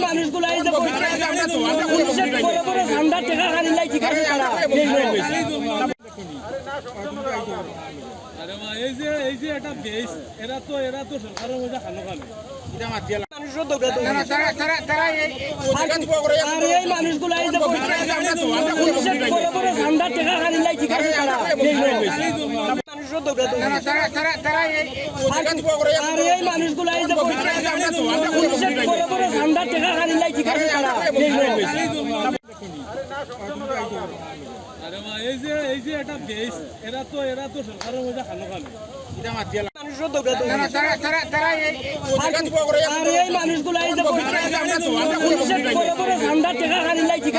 মানুষগুলো ঠান্ডা টেকা খালি লাগছে এই যে একটা দেশ এরা তো সরকারের মধ্যে খানো খাবে মানুষগুলো ঠান্ডা টেকা খালি লাগছে মানুষগুলো ঠান্ডা টেকা খালি লাগছে এই যে একটা দেশ এরা তো সরকারের মধ্যে খানো খাবে মানুষগুলো ঠান্ডা টেকা খালি লাগছে